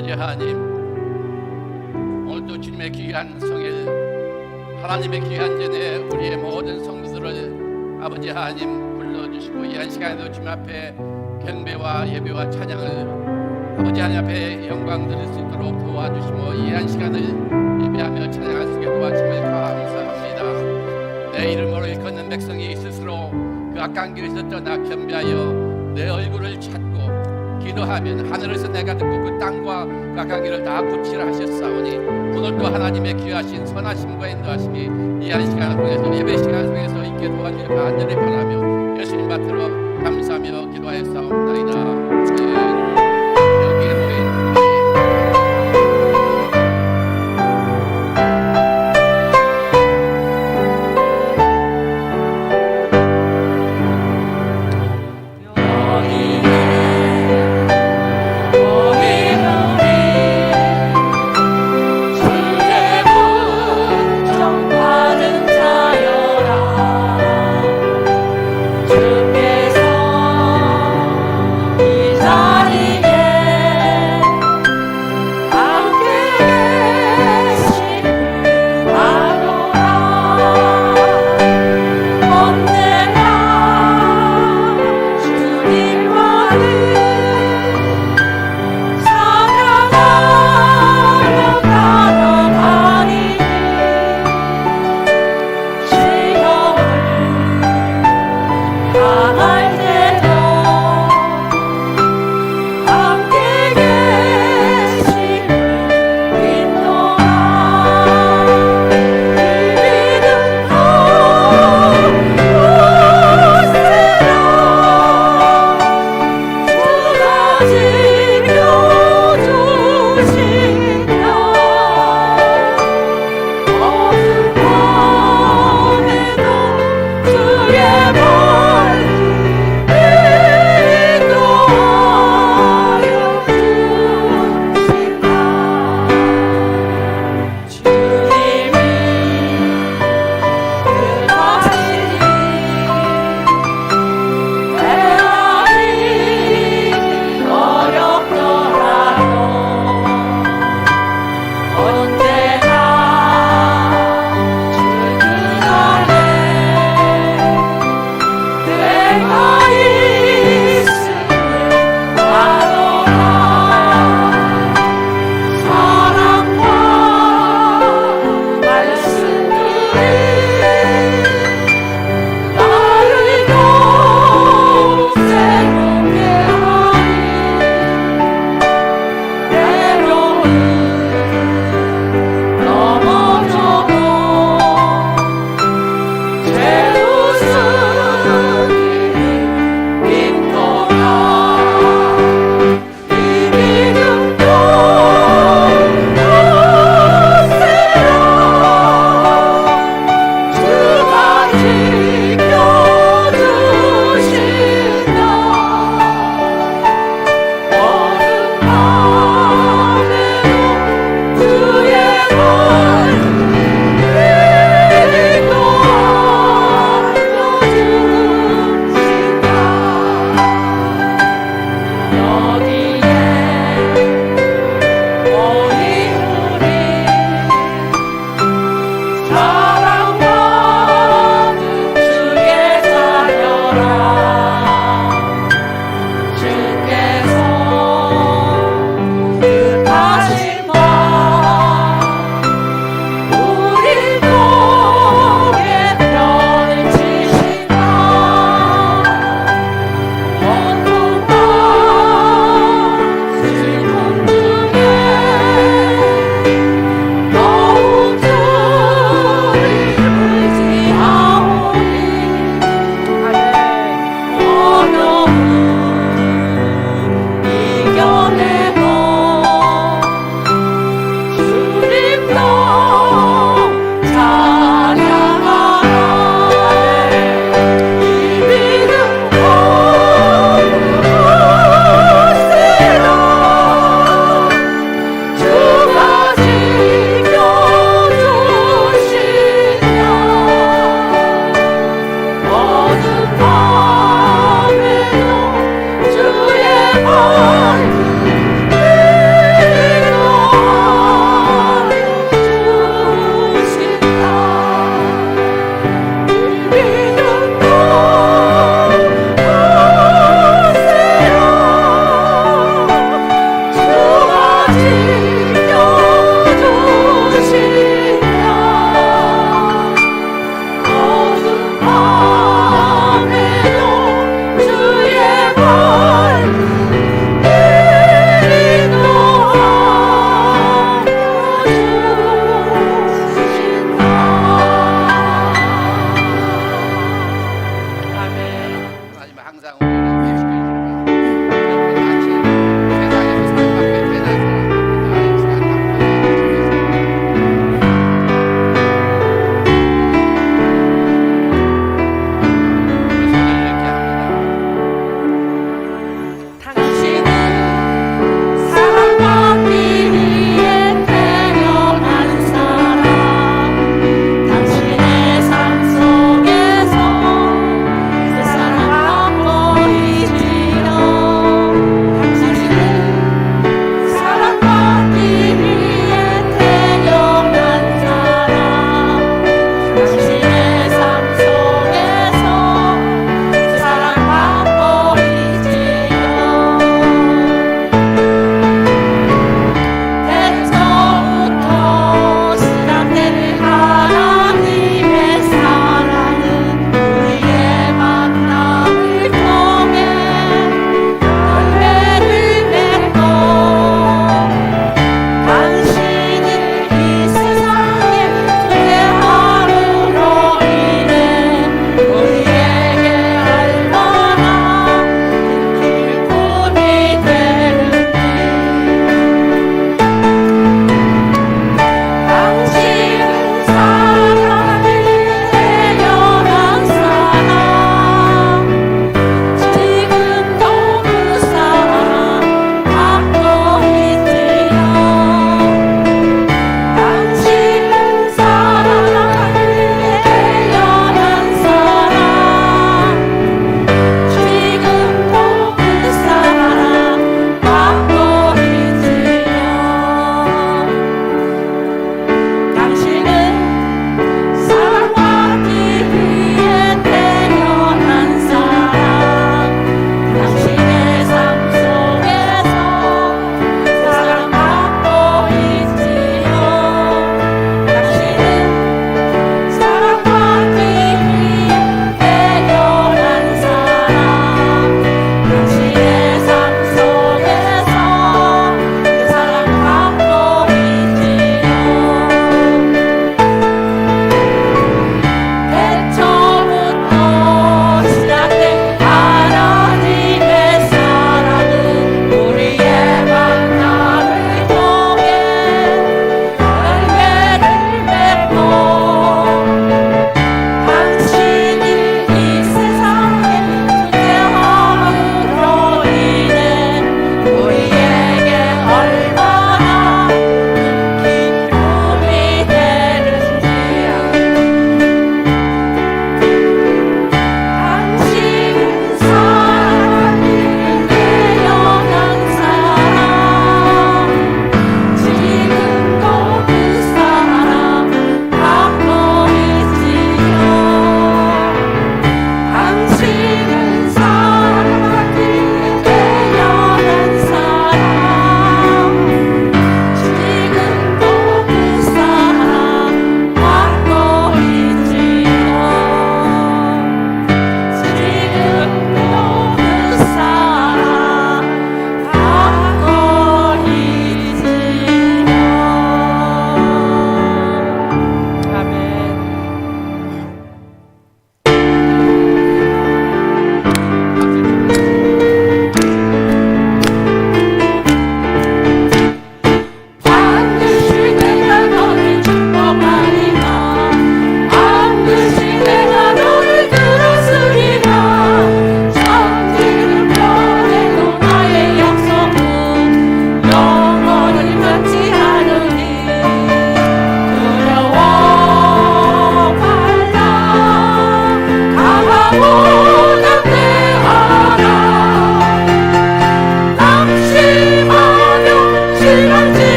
아버지 하나님, 오늘도 주님의 귀한 성일, 하나님의 귀한 전에 우리의 모든 성도들을 아버지 하나님 불러주시고 이 한 시간에도 주님 앞에 경배와 예배와 찬양을 아버지 하나님 앞에 영광 드릴 수 있도록 도와주시고 이 한 시간을 예배하며 찬양할 수 있게 도와주심을 감사합니다. 내 이름으로 일컫는 백성이 스스로 그 악한 길에서 떠나 겸비하여 내 얼굴을 찾고 기도하면 하늘에서 내가 듣고 그 땅과 그 악한 길을 다 고치라 하셨사오니 오늘도 하나님의 귀하신 선하심과 인도하심이 이 한 시간을 통해서 예배 시간을 통해서 있게 도와주길 간절히 바라며 예수님 받들어 감사하며 기도하였사옵나이다. 여기에 모인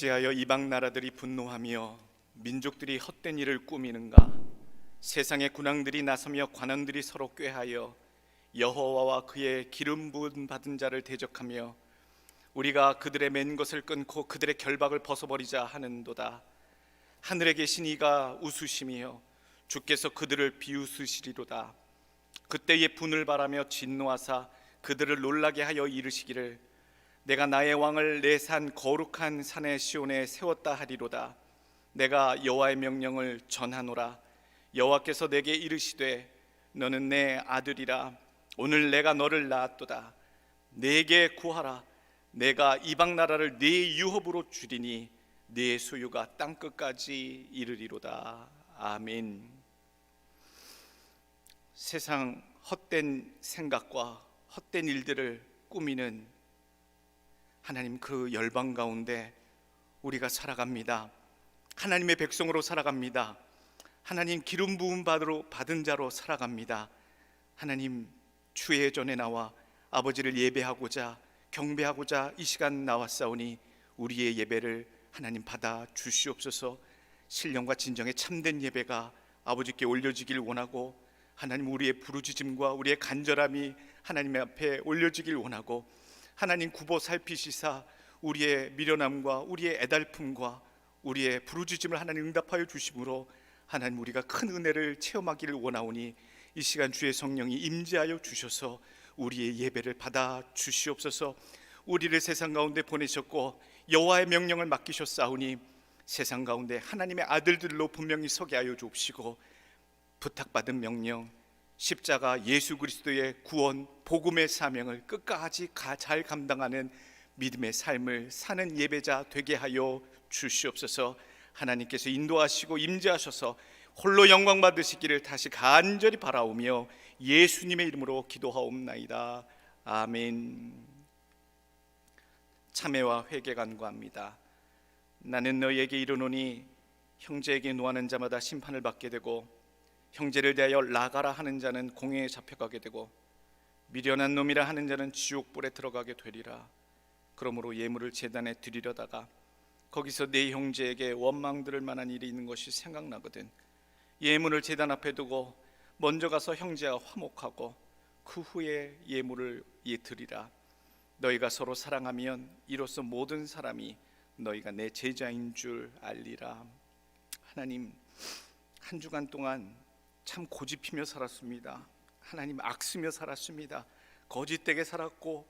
어찌하여 이방 나라들이 분노하며 민족들이 헛된 일을 꾸미는가? 세상의 군왕들이 나서며 관원들이 서로 꾀하여 여호와와 그의 기름 부은 받은 자를 대적하며 우리가 그들의 맨 것을 끊고 그들의 결박을 벗어버리자 하는도다. 하늘에 계신 이가 웃으시며 주께서 그들을 비웃으시리로다. 그때의 분을 바라며 진노하사 그들을 놀라게 하여 이르시기를 내가 나의 왕을 내 산 거룩한 산의 시온에 세웠다 하리로다. 내가 여호와의 명령을 전하노라. 여호와께서 내게 이르시되 너는 내 아들이라. 오늘 내가 너를 낳았도다. 내게 구하라. 내가 이방 나라를 네 유업으로 주리니 네 소유가 땅 끝까지 이르리로다. 아멘. 세상 헛된 생각과 헛된 일들을 꾸미는 하나님 그 열방 가운데 우리가 살아갑니다. 하나님의 백성으로 살아갑니다. 하나님 기름 부음 받은 자로 살아갑니다. 하나님 주의 전에 나와 아버지를 예배하고자 경배하고자 이 시간 나왔사오니 우리의 예배를 하나님 받아 주시옵소서. 신령과 진정의 참된 예배가 아버지께 올려지길 원하고 하나님 우리의 부르짖음과 우리의 간절함이 하나님 앞에 올려지길 원하고 하나님 굽어 살피시사 우리의 미련함과 우리의 애달픔과 우리의 부르짖음을 하나님 응답하여 주심으로 하나님 우리가 큰 은혜를 체험하기를 원하오니 이 시간 주의 성령이 임재하여 주셔서 우리의 예배를 받아 주시옵소서. 우리를 세상 가운데 보내셨고 여호와의 명령을 맡기셨사오니 세상 가운데 하나님의 아들들로 분명히 서게 하여 주옵시고 부탁받은 명령 십자가 예수 그리스도의 구원 복음의 사명을 끝까지 잘 감당하는 믿음의 삶을 사는 예배자 되게 하여 주시옵소서. 하나님께서 인도하시고 임재하셔서 홀로 영광 받으시기를 다시 간절히 바라오며 예수님의 이름으로 기도하옵나이다. 아멘. 참회와 회개 간구합니다. 나는 너희에게 이르노니 형제에게 노하는 자마다 심판을 받게 되고 형제를 대하여 나가라 하는 자는 공회에 잡혀가게 되고 미련한 놈이라 하는 자는 지옥불에 들어가게 되리라. 그러므로 예물을 제단에 드리려다가 거기서 내 형제에게 원망 들을 만한 일이 있는 것이 생각나거든 예물을 제단 앞에 두고 먼저 가서 형제와 화목하고 그 후에 예물을 드리라. 너희가 서로 사랑하면 이로써 모든 사람이 너희가 내 제자인 줄 알리라. 하나님, 한 주간 동안 참 고집피며 살았습니다. 하나님, 악쓰며 살았습니다. 거짓되게 살았고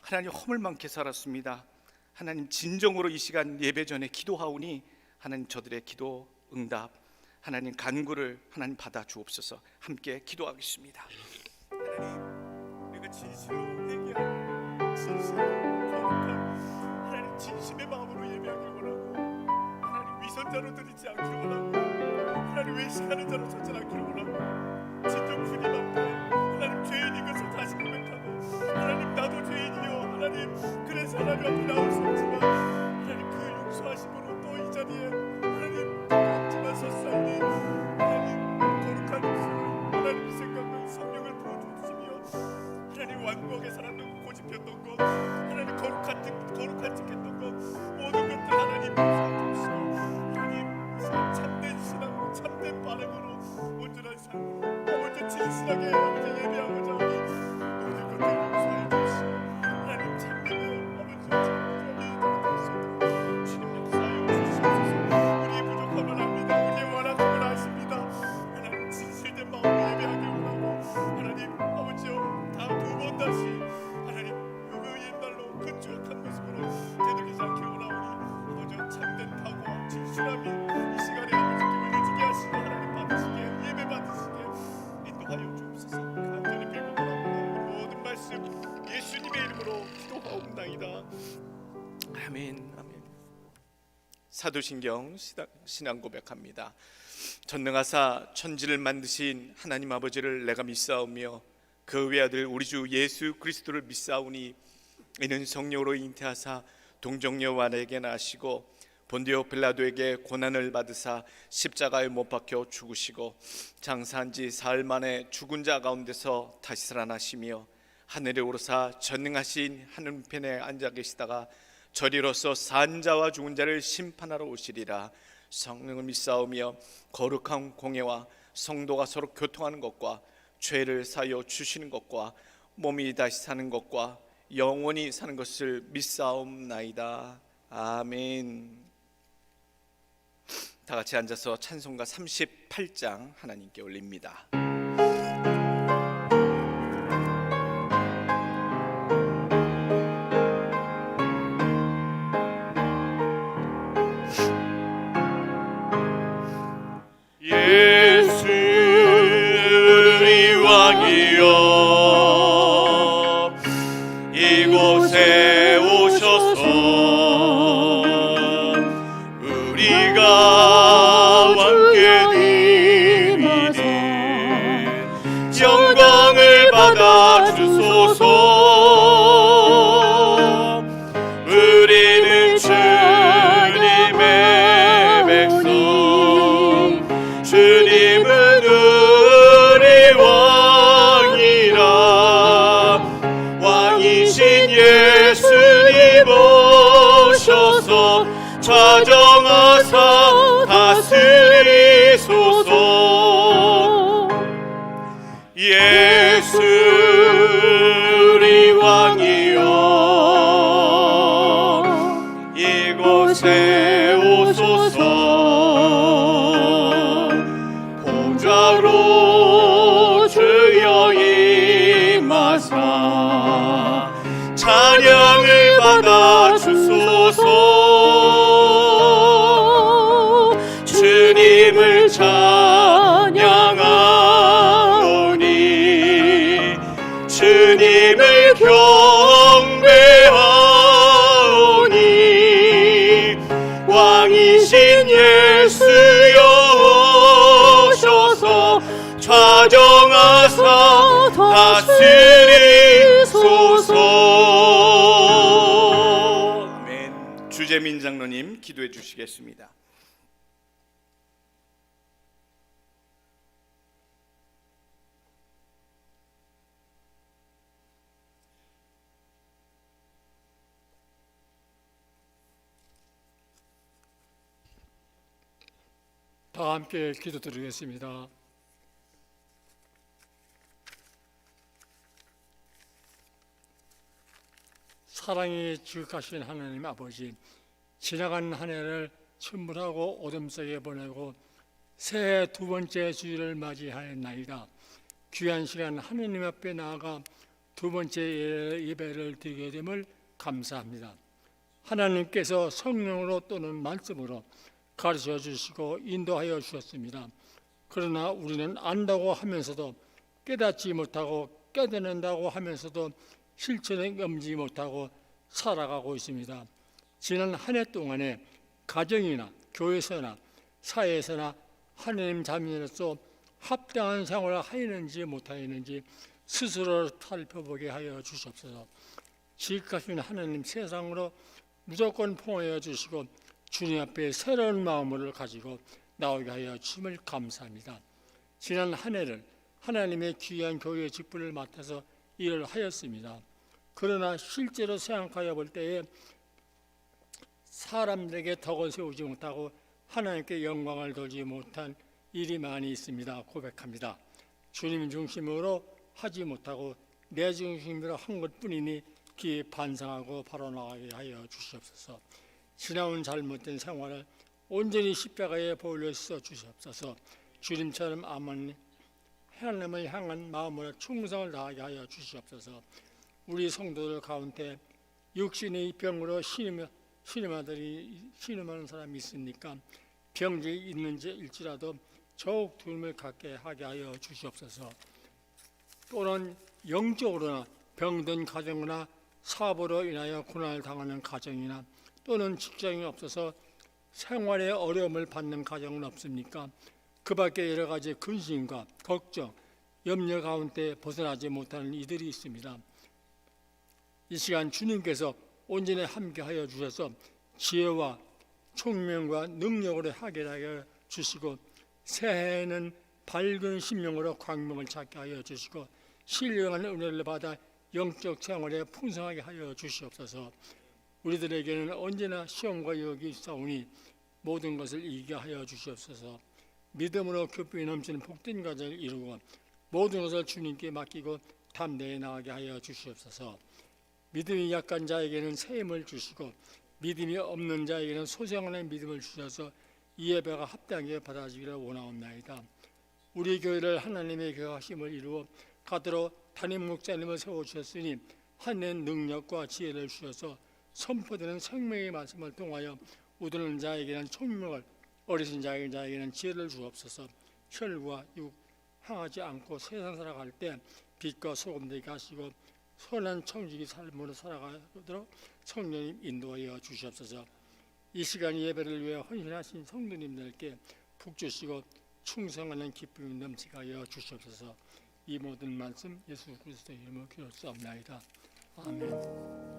하나님 허물 많게 살았습니다. 하나님, 진정으로 이 시간 예배 전에 기도하오니 하나님 저들의 기도 응답 하나님 간구를 하나님 받아 주옵소서. 함께 기도하겠습니다. 하나님, 우리가 진실로 회개하고 진실로 거룩한 하나님 진심의 마음으로 예배하길 원하고 하나님 위선자로 드리지 않기를 원하고 하나님 외식하는 자로 서지 않기를 원하고 진정 주님 앞에 하나님 죄인인 것을 다시 고백하고 하나님 나도 죄인이요 하나님 그래서 하나님 앞에 나올 수 없지만 하나님 그 용서하심으로 또 이 자리에 하나님 거룩지만 섰사오니 하나님 거룩한 입술을 하나님 생각을 성령을 부어주시며 하나님 완고하게 살았던 고집했던 것 하나님 거룩한 짓 했던 것 모든 것들 하나님 용서하옵소서. 하나님 참된 신앙으로 참된 바람으로 온전한 삶으로 아버지 진실하게 아버지 예배하고자 하니 모든 것들 용서해 주시오. 하나님 참되고 아버지 참되고 주님 역사하여 주시옵소서. 우리의 부족함을 압니다. 우리의 원하심을 아십니다. 하나님 진실된 마음으로 예배하길 원하고 하나님 아버지여 다 두 번 다시 하나님 그 옛날로 그 추억한 모습으로 되돌리지 않기를 원하오니 아버지여 참된 각오와 진실함이 이 시간에 아버지께 올려지게 하시고 하나님 받으시게 예배 받으시게 인도하여 주옵소서. 간절히 빌고 바랍니다. 모든 말씀 예수님의 이름으로 기도하옵나이다. 아멘. 아멘. 사도신경 신앙 고백합니다. 전능하사 천지를 만드신 하나님 아버지를 내가 믿사오며 그 외아들 우리 주 예수 그리스도를 믿사오니 이는 성령으로 잉태하사 동정녀 마리아에게 나시고 본디오 빌라도에게 고난을 받으사 십자가에 못 박혀 죽으시고 장사한 지 사흘 만에 죽은 자 가운데서 다시 살아나시며 하늘에 오르사 전능하신 하늘편에 앉아 계시다가 저리로서 산 자와 죽은 자를 심판하러 오시리라. 성령을 믿사오며 거룩한 공예와 성도가 서로 교통하는 것과 죄를 사하여 주시는 것과 몸이 다시 사는 것과 영원히 사는 것을 믿사옵나이다. 아멘. 다 같이 앉아서 찬송가 38장 하나님께 올립니다. 예수 우리 왕이여 이곳에 오셔서 우리가 함께 드리는 영광을 받아 주소서. 우리는 주님의 백성 주님은 우리 왕이라 왕이신 예수님 오셔서 좌정하사 다스리소서. 예수 우리 왕이여 찬양을 받아 주소서. 주님을 찬양하오니 주님을 경배하오니 왕이신 예수여 오셔서 좌정하사 다스리소서. 아멘. 주재민 장로님 기도해 주시겠습니다. 다 함께 기도드리겠습니다. 사랑이 지극하신 하나님 아버지, 지나간 한 해를 침몰하고 어둠 속에 보내고 새해 두 번째 주일을 맞이하였나이다. 귀한 시간 하나님 앞에 나아가 두 번째 예배를 드리게 됨을 감사합니다. 하나님께서 성령으로 또는 말씀으로 가르쳐 주시고 인도하여 주셨습니다. 그러나 우리는 안다고 하면서도 깨닫지 못하고 깨닫는다고 하면서도 실천에 옮기지 못하고 살아가고 있습니다. 지난 한 해 동안에 가정이나 교회에서나 사회에서나 하나님 자녀로서 합당한 생활을 하였는지 못하였는지 스스로 살펴보게 하여 주시옵소서. 지극하신 하나님, 세상으로 무조건 포함하여 주시고 주님 앞에 새로운 마음을 가지고 나오게 하여 주심을 감사합니다. 지난 한 해를 하나님의 귀한 교회의 직분을 맡아서 일을 하였습니다. 그러나 실제로 생각하여 볼 때에 사람들에게 덕을 세우지 못하고 하나님께 영광을 돌리지 못한 일이 많이 있습니다. 고백합니다. 주님 중심으로 하지 못하고 내 중심으로 한 것뿐이니 귀에 반성하고 바로 나가게 하여 주시옵소서. 지나온 잘못된 생활을 온전히 십자가에 보일러 주시옵소서. 주님처럼 하나님을 향한 마음으로 충성을 다하게 하여 주시옵소서. 우리 성도들 가운데 육신의 병으로 신음하는 사람이 있으니까 병이 있는지일지라도 더욱 두려움을 갖게 하게 하여 주시옵소서. 또는 영적으로나 병든 가정이나 사업으로 인하여 고난을 당하는 가정이나 또는 직장이 없어서 생활에 어려움을 받는 가정은 없습니까? 그 밖에 여러 가지 근심과 걱정, 염려 가운데 벗어나지 못하는 이들이 있습니다. 이 시간 주님께서 온전히 함께하여 주셔서 지혜와 총명과 능력으로 하게 하여 주시고 새해에는 밝은 심령으로 광명을 찾게 하여 주시고 신령한 은혜를 받아 영적 생활에 풍성하게 하여 주시옵소서. 우리들에게는 언제나 시험과 유혹이 있사오니 모든 것을 이기게 하여 주시옵소서. 믿음으로 기쁨이 넘치는 복된 가정을 이루고 모든 것을 주님께 맡기고 담대히 나가게 하여 주시옵소서. 믿음이 약한 자에게는 새 힘을 주시고 믿음이 없는 자에게는 소생하는 믿음을 주셔서 이 예배가 합당하게 받아지기를 원하옵나이다. 우리 교회를 하나님의 교회하심을 이루어 가도록 담임 목사님을 세워주셨으니 하나님의 능력과 지혜를 주셔서 선포되는 생명의 말씀을 통하여 우드는 자에게는 총명을, 어리신 자에게는 지혜를 주옵소서. 혈과 육 향하지 않고 세상 살아갈 때 빛과 소금 되게 하시고 선한 청지기 삶으로 살아가도록 성령님 인도하여 주시옵소서. 이 시간 예배를 위해 헌신하신 성도님들께 복 주시고 충성하는 기쁨이 넘치게 하여 주시옵소서. 이 모든 말씀 예수 그리스도의 이름으로 기도하옵나이다. 아멘.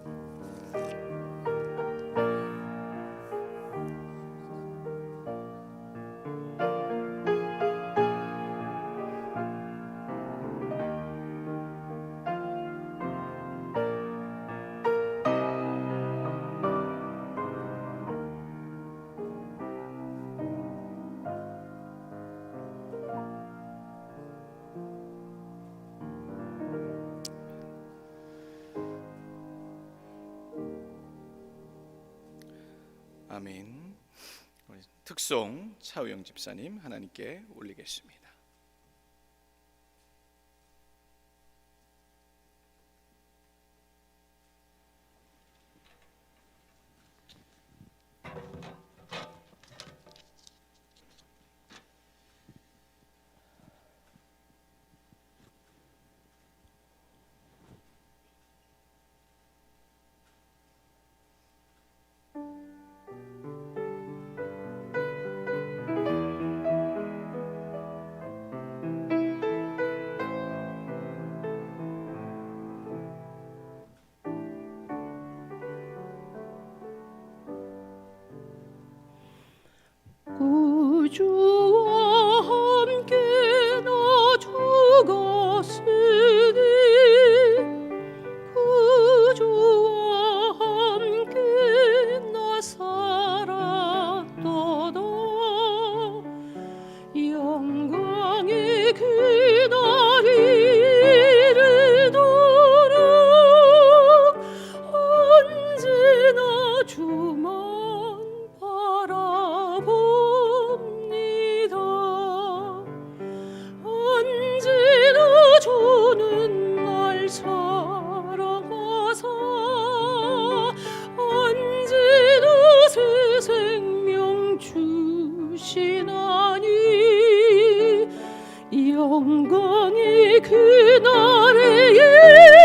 아멘. 우리 특송 차우영 집사님 하나님께 올리겠습니다. 주와 함께 나 죽었으니 그 주와 함께 나 살았도다. 영광의 그날이 이르도록 언제나 주만 바라봅니다. 언제나 주는 날 사랑하사 언제나 새 생명 주시나니 영광이 그날에 이르도록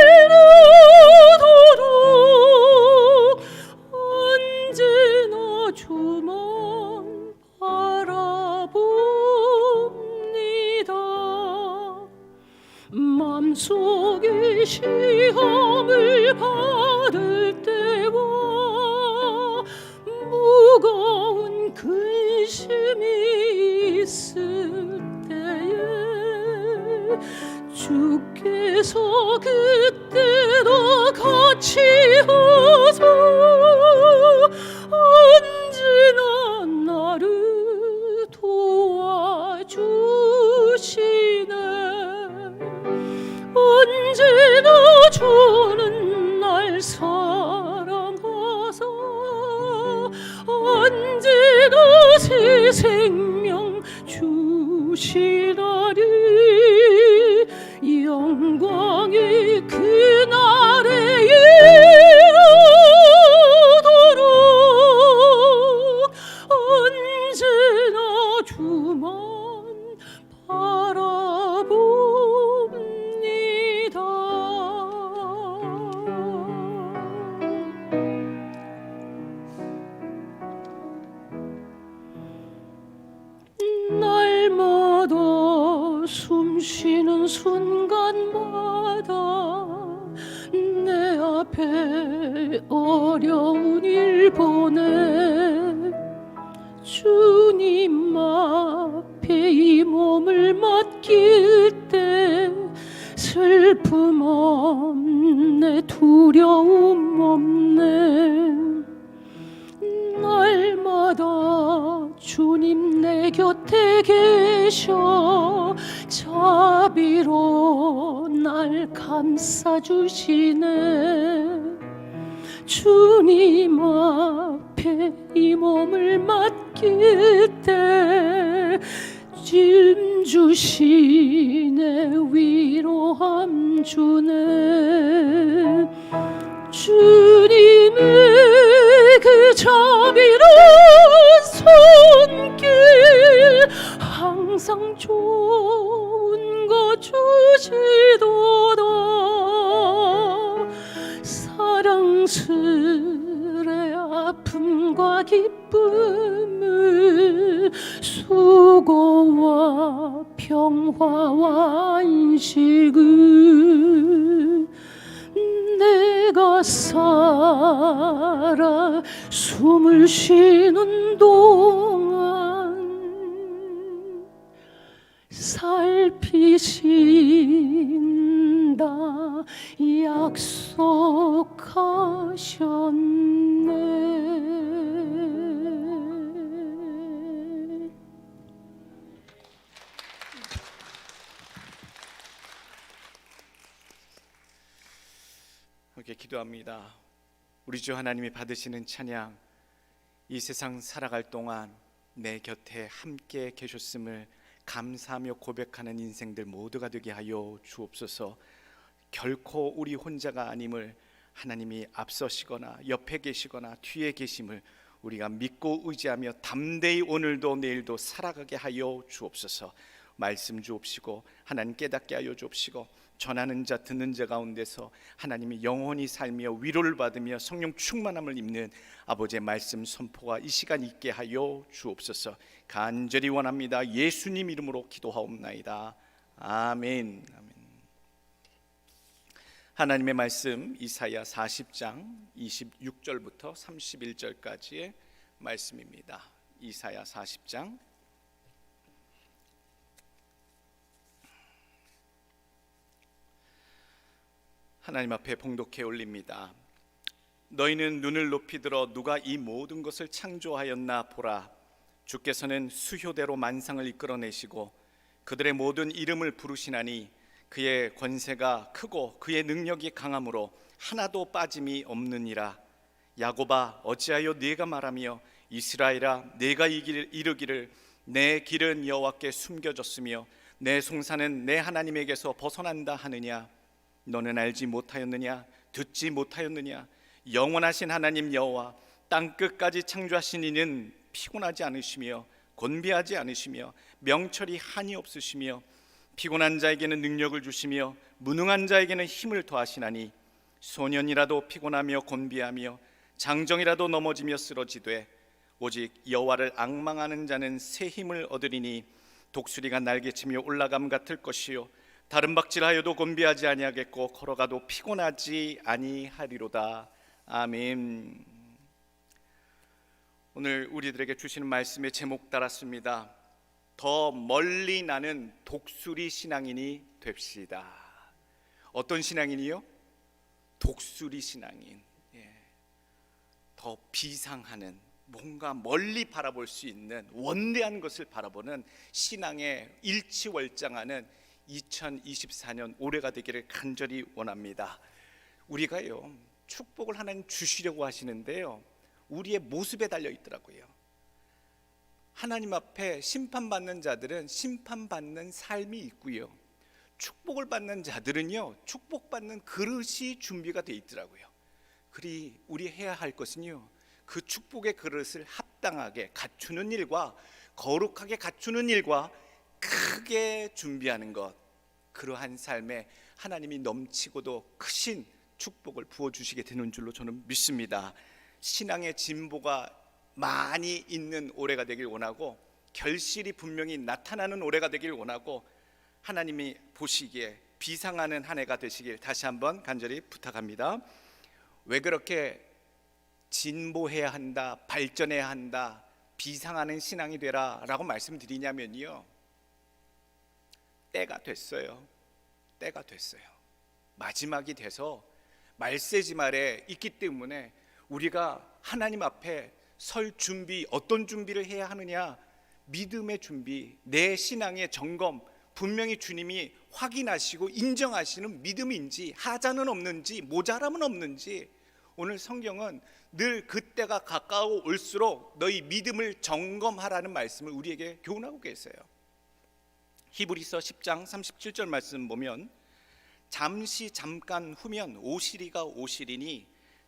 언제나 주만 바라봅니다. 맘속에 시험을 받을 때와 무거운 근심이 있을 때에 주께서 그때도 같이 하사 언제나 나를 도와주시네. 언제나 주는 날 사랑하사 언제나 새 생명 주시나니 영광이 그날에 이르도록 언제나 주만 바라봅니다. 날마다 숨쉬는 순간마다 내 앞에 어려운 일 보내 주님 앞에 이 몸을 맡길 때 슬픔 없네 두려움 없네. 날마다 주님 내 곁에 계셔 자비로 날 감싸주시네. 주님 앞에 이 몸을 맡길 때 짐 주시네 위로함 주네. 주님의 그 자비로운 손길 항상 좋은 것 주시도다. 사랑스레 아픔과 기쁨을 수고와 평화와 안식을 내가 살아 숨을 쉬는 동안 살피신다 약속하셨네. 함께 기도합니다. 우리 주 하나님이 받으시는 찬양, 이 세상 살아갈 동안 내 곁에 함께 계셨음을 감사하며 고백하는 인생들 모두가 되게 하여 주옵소서. 결코 우리 혼자가 아님을 하나님이 앞서시거나 옆에 계시거나 뒤에 계심을 우리가 믿고 의지하며 담대히 오늘도 내일도 살아가게 하여 주옵소서. 말씀 주옵시고 하나님 깨닫게 하여 주옵시고 전하는 자 듣는 자 가운데서 하나님이 영원히 살며 위로를 받으며 성령 충만함을 입는 아버지의 말씀 선포가 이 시간 있게 하여 주옵소서. 간절히 원합니다. 예수님 이름으로 기도하옵나이다. 아멘. 아멘. 하나님의 말씀 이사야 40장 26절부터 31절까지의 말씀입니다. 이사야 40장 하나님 앞에 봉독해 올립니다. 너희는 눈을 높이 들어 누가 이 모든 것을 창조하였나 보라. 주께서는 수효대로 만상을 이끌어내시고 그들의 모든 이름을 부르시나니 그의 권세가 크고 그의 능력이 강함으로 하나도 빠짐이 없느니라. 야곱아 어찌하여 네가 말하며 이스라엘아 네가 이르기를 내 길은 여호와께 숨겨졌으며 내 송사는 내 하나님에게서 벗어난다 하느냐. 너는 알지 못하였느냐 듣지 못하였느냐. 영원하신 하나님 여호와 땅 끝까지 창조하신 이는 피곤하지 않으시며 곤비하지 않으시며 명철이 한이 없으시며 피곤한 자에게는 능력을 주시며 무능한 자에게는 힘을 더하시나니 소년이라도 피곤하며 곤비하며 장정이라도 넘어지며 쓰러지되 오직 여호와를 앙망하는 자는 새 힘을 얻으리니 독수리가 날개치며 올라감 같을 것이요 다른 박질하여도 곤비하지 아니하겠고 걸어가도 피곤하지 아니하리로다. 아멘. 오늘 우리들에게 주시는 말씀의 제목 따랐습니다. 더 멀리 나는 독수리 신앙인이 됩시다. 어떤 신앙인이요? 독수리 신앙인. 더 비상하는, 뭔가 멀리 바라볼 수 있는 원대한 것을 바라보는 신앙의 일치월장하는 2024년 올해가 되기를 간절히 원합니다. 우리가요 축복을 하나님 주시려고 하시는데요 우리의 모습에 달려 있더라고요. 하나님 앞에 심판받는 자들은 심판받는 삶이 있고요, 축복을 받는 자들은요 축복받는 그릇이 준비가 되어 있더라고요. 그리 우리 해야 할 것은요 그 축복의 그릇을 합당하게 갖추는 일과 거룩하게 갖추는 일과 크게 준비하는 것, 그러한 삶에 하나님이 넘치고도 크신 축복을 부어주시게 되는 줄로 저는 믿습니다. 신앙의 진보가 많이 있는 올해가 되길 원하고 결실이 분명히 나타나는 올해가 되길 원하고 하나님이 보시기에 비상하는 한 해가 되시길 다시 한번 간절히 부탁합니다. 왜 그렇게 진보해야 한다, 발전해야 한다, 비상하는 신앙이 되라 라고 말씀드리냐면요 때가 됐어요. 때가 됐어요. 마지막이 돼서 말세지 말에 있기 때문에 우리가 하나님 앞에 설 준비, 어떤 준비를 해야 하느냐, 믿음의 준비, 내 신앙의 점검, 분명히 주님이 확인하시고 인정하시는 믿음인지 하자는 없는지 모자람은 없는지, 오늘 성경은 늘 그때가 가까워 올수록 너희 믿음을 점검하라는 말씀을 우리에게 교훈하고 계세요. 히브리서 10장 37절 말씀 보면 잠시 잠깐 후면 오시리가 오시리니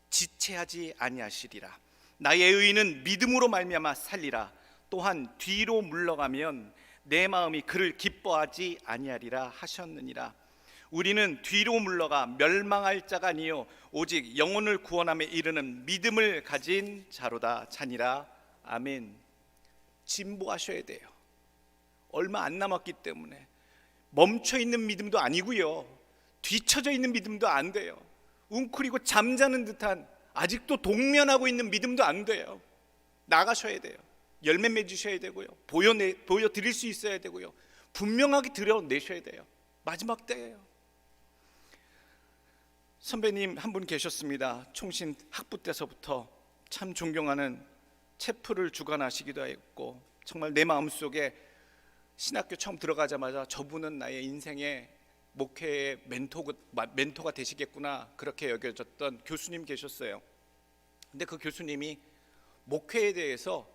지체하지 아니하시리라. 나의 의인은 믿음으로 말미암아 살리라. 또한 뒤로 물러가면 내 마음이 그를 기뻐하지 아니하리라 하셨느니라. 우리는 뒤로 물러가 멸망할 자가 아니요 오직 영혼을 구원함에 이르는 믿음을 가진 자로다 자니라. 아멘. 진보하셔야 돼요. 얼마 안 남았기 때문에 멈춰있는 믿음도 아니고요 뒤처져 있는 믿음도 안 돼요. 웅크리고 잠자는 듯한 아직도 동면하고 있는 믿음도 안 돼요. 나가셔야 돼요. 열매 맺으셔야 되고요, 보여드릴 수 있어야 되고요, 분명하게 드러내셔야 돼요. 마지막 때예요. 선배님 한 분 계셨습니다. 총신 학부 때서부터 참 존경하는 체프를 주관하시기도 했고 정말 내 마음속에 신학교 처음 들어가자마자 저분은 나의 인생의 목회의 멘토가 되시겠구나 그렇게 여겨졌던 교수님 계셨어요. 근데 그 교수님이 목회에 대해서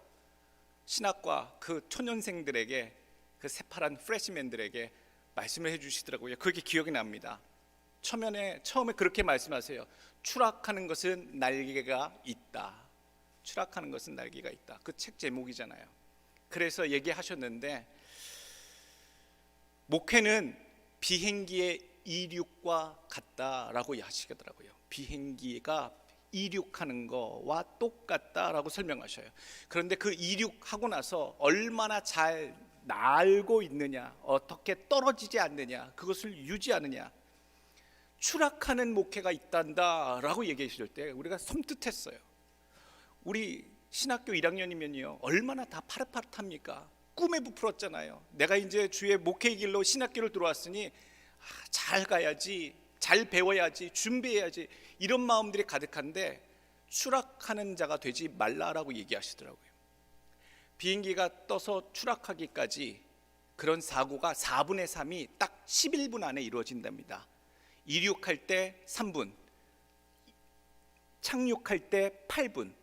신학과 그 초년생들에게, 그 새파란 프레시맨들에게 말씀을 해주시더라고요. 그게 기억이 납니다. 처음에 그렇게 말씀하세요. 추락하는 것은 날개가 있다. 추락하는 것은 날개가 있다. 그 책 제목이잖아요. 그래서 얘기하셨는데 목회는 비행기의 이륙과 같다라고 하시더라고요. 비행기가 이륙하는 거와 똑같다라고 설명하셔요. 그런데 그 이륙하고 나서 얼마나 잘 날고 있느냐, 어떻게 떨어지지 않느냐, 그것을 유지하느냐, 추락하는 목회가 있단다라고 얘기하실 때 우리가 섬뜩했어요. 우리 신학교 1학년이면요 얼마나 다 파릇파릇합니까? 꿈에 부풀었잖아요. 내가 이제 주의 목회의 길로 신학교를 들어왔으니 잘 가야지, 잘 배워야지, 준비해야지, 이런 마음들이 가득한데 추락하는 자가 되지 말라라고 얘기하시더라고요. 비행기가 떠서 추락하기까지 그런 사고가 4분의 3이 딱 11분 안에 이루어진답니다. 이륙할 때 3분, 착륙할 때 8분,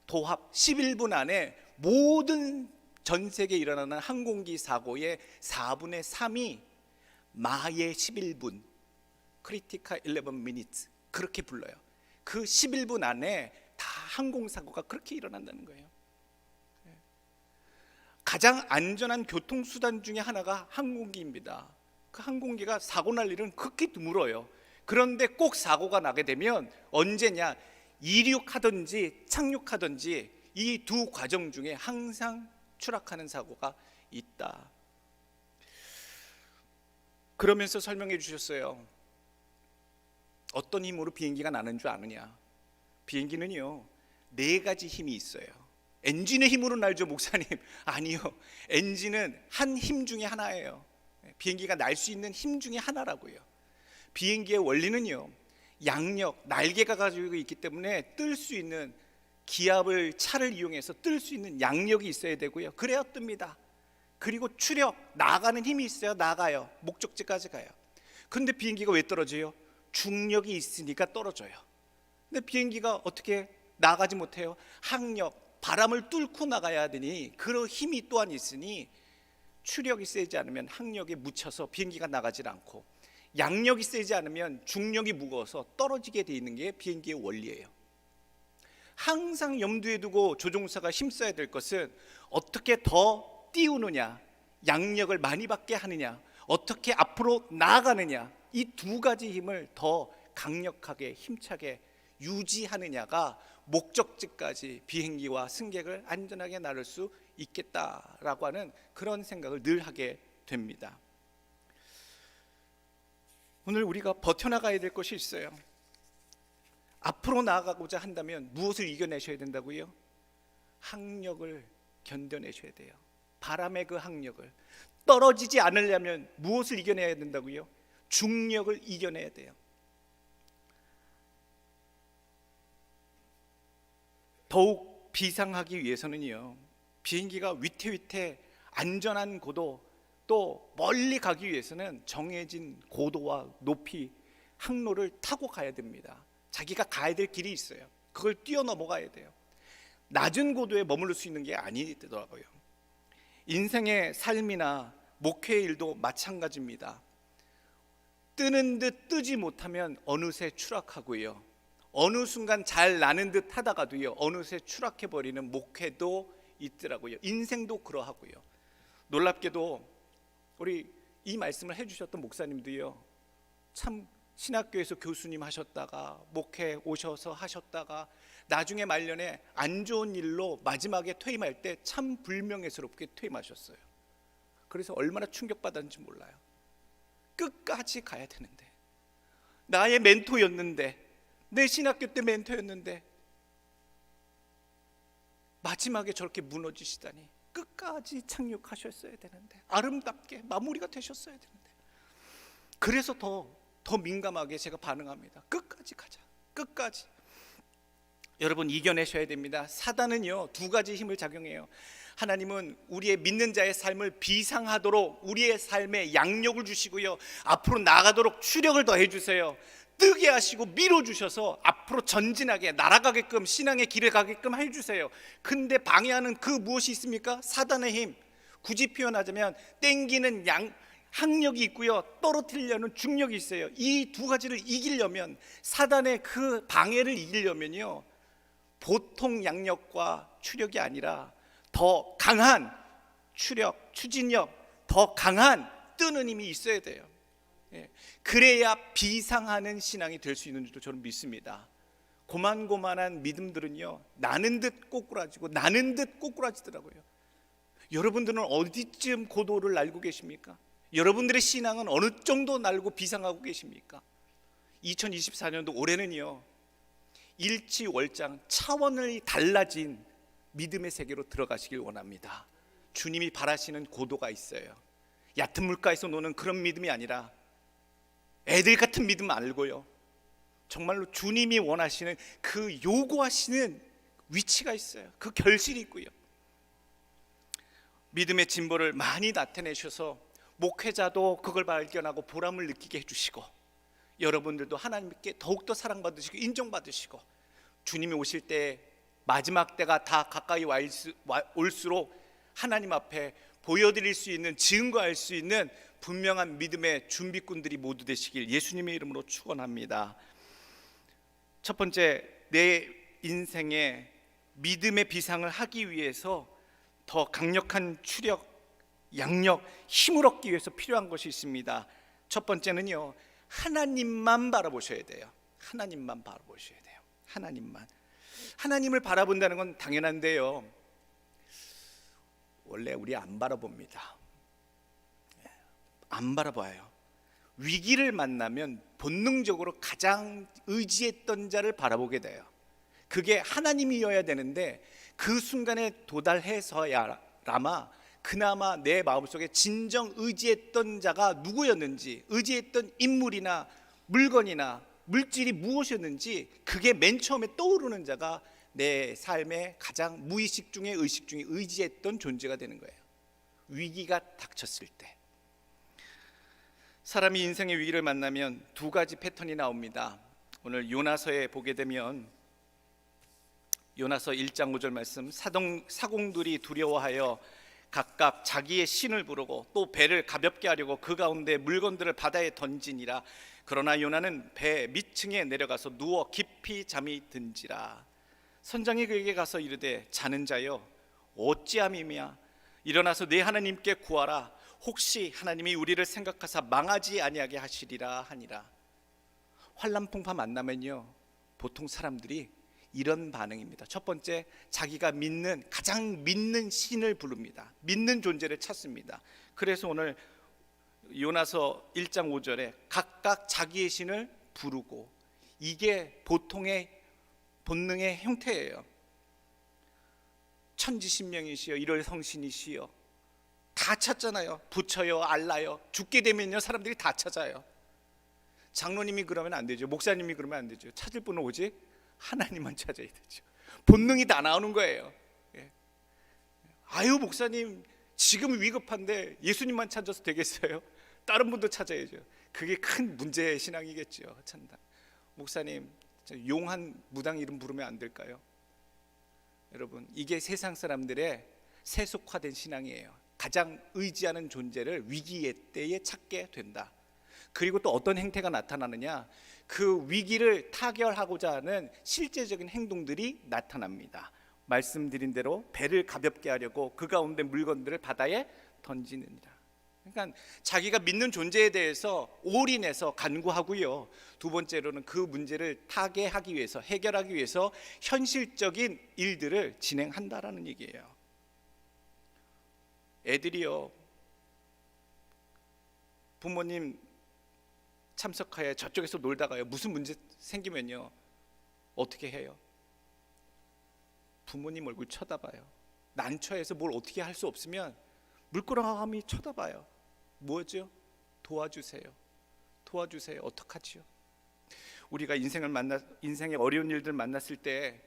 도합 11분 안에 모든 전 세계에 일어나는 항공기 사고의 4분의 3이 마의 11분, 크리티카 11 minutes, 그렇게 불러요. 그 11분 안에 다 항공사고가 그렇게 일어난다는 거예요. 가장 안전한 교통수단 중에 하나가 항공기입니다. 그 항공기가 사고 날 일은 극히 드물어요. 그런데 꼭 사고가 나게 되면 언제냐, 이륙하든지 착륙하든지 이 두 과정 중에 항상 추락하는 사고가 있다. 그러면서 설명해 주셨어요. 어떤 힘으로 비행기가 나는 줄 아느냐? 비행기는요 4가지 힘이 있어요. 엔진의 힘으로 날죠, 목사님? 아니요, 엔진은 한 힘 중에 하나예요. 비행기가 날 수 있는 힘 중에 하나라고요. 비행기의 원리는요, 양력, 날개가 가지고 있기 때문에 뜰 수 있는, 기압을, 차를 이용해서 뜰 수 있는 양력이 있어야 되고요. 그래야 뜹니다. 그리고 추력, 나가는 힘이 있어야 나가요. 목적지까지 가요. 그런데 비행기가 왜 떨어져요? 중력이 있으니까 떨어져요. 근데 비행기가 어떻게 나가지 못해요? 항력, 바람을 뚫고 나가야 되니 그 힘이 또한 있으니 추력이 세지 않으면 항력에 묻혀서 비행기가 나가질 않고, 양력이 세지 않으면 중력이 무거워서 떨어지게 돼 있는 게 비행기의 원리예요. 항상 염두에 두고 조종사가 힘써야 될 것은 어떻게 더 띄우느냐, 양력을 많이 받게 하느냐, 어떻게 앞으로 나아가느냐, 이 2가지 힘을 더 강력하게 힘차게 유지하느냐가 목적지까지 비행기와 승객을 안전하게 나를 수 있겠다라고 하는 그런 생각을 늘 하게 됩니다. 오늘 우리가 버텨나가야 될 것이 있어요. 앞으로 나아가고자 한다면 무엇을 이겨내셔야 된다고요? 항력을 견뎌내셔야 돼요. 바람의 그 항력을. 떨어지지 않으려면 무엇을 이겨내야 된다고요? 중력을 이겨내야 돼요. 더욱 비상하기 위해서는요, 비행기가 위태위태 안전한 고도, 또 멀리 가기 위해서는 정해진 고도와 높이, 항로를 타고 가야 됩니다. 자기가 가야 될 길이 있어요. 그걸 뛰어넘어가야 돼요. 낮은 고도에 머무를 수 있는 게 아니더라고요. 인생의 삶이나 목회의 일도 마찬가지입니다. 뜨는 듯 뜨지 못하면 어느새 추락하고요, 어느 순간 잘 나는 듯 하다가도요 어느새 추락해버리는 목회도 있더라고요. 인생도 그러하고요. 놀랍게도 우리 이 말씀을 해주셨던 목사님도요, 참 신학교에서 교수님 하셨다가 목회 오셔서 하셨다가 나중에 말년에 안 좋은 일로 마지막에 퇴임할 때 참 불명예스럽게 퇴임하셨어요. 그래서 얼마나 충격받았는지 몰라요. 끝까지 가야 되는데, 나의 멘토였는데, 내 신학교 때 멘토였는데 마지막에 저렇게 무너지시다니. 끝까지 착륙하셨어야 되는데, 아름답게 마무리가 되셨어야 되는데. 그래서 더 민감하게 제가 반응합니다. 끝까지 가자, 끝까지. 여러분, 이겨내셔야 됩니다. 사단은요 2가지 힘을 작용해요. 하나님은 우리의 믿는 자의 삶을 비상하도록 우리의 삶에 양력을 주시고요, 앞으로 나가도록 추력을 더해 주세요. 뜨게 하시고 밀어주셔서 앞으로 전진하게 날아가게끔, 신앙의 길을 가게끔 해주세요. 근데 방해하는 그 무엇이 있습니까? 사단의 힘. 굳이 표현하자면 땡기는 항력이 있고요, 떨어뜨리려는 중력이 있어요. 이 2가지를 이기려면, 사단의 그 방해를 이기려면요, 보통 양력과 추력이 아니라 더 강한 추력, 추진력, 더 강한 뜨는 힘이 있어야 돼요. 그래야 비상하는 신앙이 될 수 있는 줄도 저는 믿습니다. 고만고만한 믿음들은요 나는 듯 꼬꾸라지고 나는 듯 꼬꾸라지더라고요. 여러분들은 어디쯤 고도를 날고 계십니까? 여러분들의 신앙은 어느 정도 날고 비상하고 계십니까? 2024년도 올해는요 일치월장 차원이 달라진 믿음의 세계로 들어가시길 원합니다. 주님이 바라시는 고도가 있어요. 얕은 물가에서 노는 그런 믿음이 아니라 애들 같은 믿음 말고요, 정말로 주님이 원하시는 그 요구하시는 위치가 있어요. 그 결실이 있고요. 믿음의 진보를 많이 나타내셔서 목회자도 그걸 발견하고 보람을 느끼게 해주시고, 여러분들도 하나님께 더욱더 사랑받으시고 인정받으시고, 주님이 오실 때 마지막 때가 다 가까이 올수록 하나님 앞에 보여드릴 수 있는, 증거할 수 있는 분명한 믿음의 준비꾼들이 모두 되시길 예수님의 이름으로 축원합니다. 첫 번째, 내 인생에 믿음의 비상을 하기 위해서 더 강력한 추력, 양력, 힘을 얻기 위해서 필요한 것이 있습니다. 첫 번째는요, 하나님만 바라보셔야 돼요. 하나님만 바라보셔야 돼요. 하나님을 바라본다는 건 당연한데요, 원래 우리 안 바라봅니다. 안 바라봐요. 위기를 만나면 본능적으로 가장 의지했던 자를 바라보게 돼요. 그게 하나님이어야 되는데, 그 순간에 도달해서야라마 그나마 내 마음속에 진정 의지했던 자가 누구였는지, 의지했던 인물이나 물건이나 물질이 무엇이었는지, 그게 맨 처음에 떠오르는 자가 내 삶의 가장 무의식 중에 의식 중에 의지했던 존재가 되는 거예요. 위기가 닥쳤을 때, 사람이 인생의 위기를 만나면 두 가지 패턴이 나옵니다. 오늘 요나서에 보게 되면 요나서 1장 5절 말씀, 사공들이 두려워하여 각각 자기의 신을 부르고 또 배를 가볍게 하려고 그 가운데 물건들을 바다에 던지니라. 그러나 요나는 배 밑층에 내려가서 누워 깊이 잠이 든지라. 선장이 그에게 가서 이르되, 자는 자여 어찌함이냐, 일어나서 내 하나님께 구하라. 혹시 하나님이 우리를 생각하사 망하지 아니하게 하시리라 하니라. 환난풍파 만나면요, 보통 사람들이 이런 반응입니다. 첫 번째, 자기가 가장 믿는 신을 부릅니다. 믿는 존재를 찾습니다. 그래서 오늘 요나서 1장 5절에 각각 자기의 신을 부르고, 이게 보통의 본능의 형태예요. 천지신명이시여, 일월성신이시여, 다 찾잖아요. 부처여, 알라여. 죽게 되면요, 사람들이 다 찾아요. 장로님이 그러면 안 되죠. 목사님이 그러면 안 되죠. 찾을 분은 오직 하나님만 찾아야 되죠. 본능이 다 나오는 거예요. 아유, 목사님 지금 위급한데 예수님만 찾아서 되겠어요? 다른 분도 찾아야죠. 그게 큰 문제의 신앙이겠죠. 찬다. 목사님, 용한 무당 이름 부르면 안 될까요? 여러분, 이게 세상 사람들의 세속화된 신앙이에요. 가장 의지하는 존재를 위기의 때에 찾게 된다. 그리고 또 어떤 행태가 나타나느냐, 그 위기를 타결하고자 하는 실제적인 행동들이 나타납니다. 말씀드린 대로 배를 가볍게 하려고 그 가운데 물건들을 바다에 던지느니라. 그러니까 자기가 믿는 존재에 대해서 올인해서 간구하고요, 두 번째로는 그 문제를 타개하기 위해서, 해결하기 위해서 현실적인 일들을 진행한다라는 얘기예요. 애들이요, 부모님 참석하에 저쪽에서 놀다가요, 무슨 문제 생기면요, 어떻게 해요? 부모님 얼굴 쳐다봐요. 난처해서 뭘 어떻게 할 수 없으면 물끄러미 쳐다봐요. 뭐죠? 도와주세요. 도와주세요. 어떡하지요? 우리가 인생의 어려운 일들 만났을 때,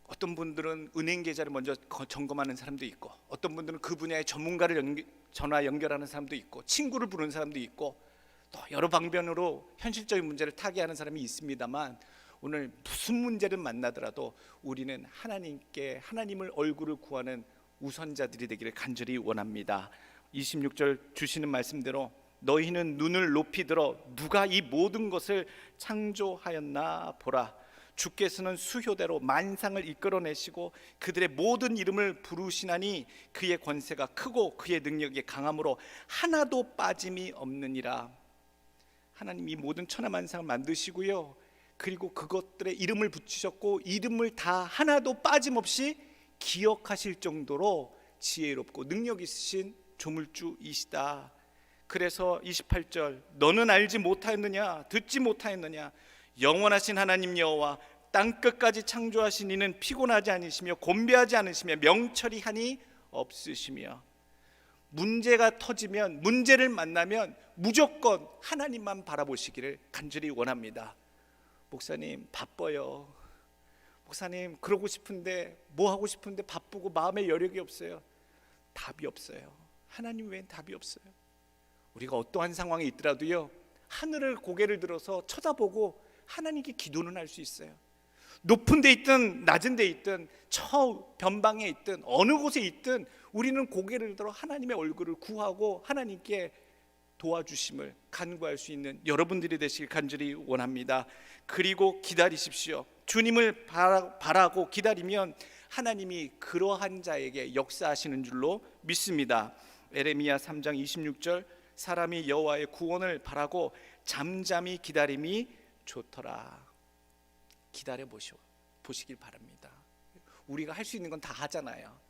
어떤 분들은 은행 계좌를 먼저 점검하는 사람도 있고, 어떤 분들은 그 분야의 전문가를 전화 연결하는 사람도 있고, 친구를 부르는 사람도 있고, 또 여러 방면으로 현실적인 문제를 타개하는 사람이 있습니다만, 오늘 무슨 문제를 만나더라도 우리는 하나님을 얼굴을 구하는 우선자들이 되기를 간절히 원합니다. 26절 주시는 말씀대로, 너희는 눈을 높이 들어 누가 이 모든 것을 창조하였나 보라. 주께서는 수효대로 만상을 이끌어내시고 그들의 모든 이름을 부르시나니 그의 권세가 크고 그의 능력이 강함으로 하나도 빠짐이 없느니라. 하나님 이 모든 천하만상을 만드시고요, 그리고 그것들의 이름을 붙이셨고, 이름을 다 하나도 빠짐없이 기억하실 정도로 지혜롭고 능력 있으신 조물주이시다. 그래서 28절, 너는 알지 못하였느냐, 듣지 못하였느냐, 영원하신 하나님 여호와 땅 끝까지 창조하신 이는 피곤하지 않으시며 곤배하지 않으시며 명철이 한이 없으시며. 문제가 터지면, 문제를 만나면 무조건 하나님만 바라보시기를 간절히 원합니다. 목사님 바빠요. 목사님 그러고 싶은데, 뭐 하고 싶은데 바쁘고 마음에 여력이 없어요. 답이 없어요. 하나님 외엔 답이 없어요. 우리가 어떠한 상황에 있더라도요, 하늘을 고개를 들어서 쳐다보고 하나님께 기도는 할 수 있어요. 높은 데 있든 낮은 데 있든 저 변방에 있든 어느 곳에 있든 우리는 고개를 들어 하나님의 얼굴을 구하고 하나님께 도와주심을 간구할 수 있는 여러분들이 되시길 간절히 원합니다. 그리고 기다리십시오. 주님을 바라고 기다리면 하나님이 그러한 자에게 역사하시는 줄로 믿습니다. 에레미야 3장 26절, 사람이 여호와의 구원을 바라고 잠잠히 기다림이 좋더라. 기다려 보시길 바랍니다. 우리가 할 수 있는 건 다 하잖아요.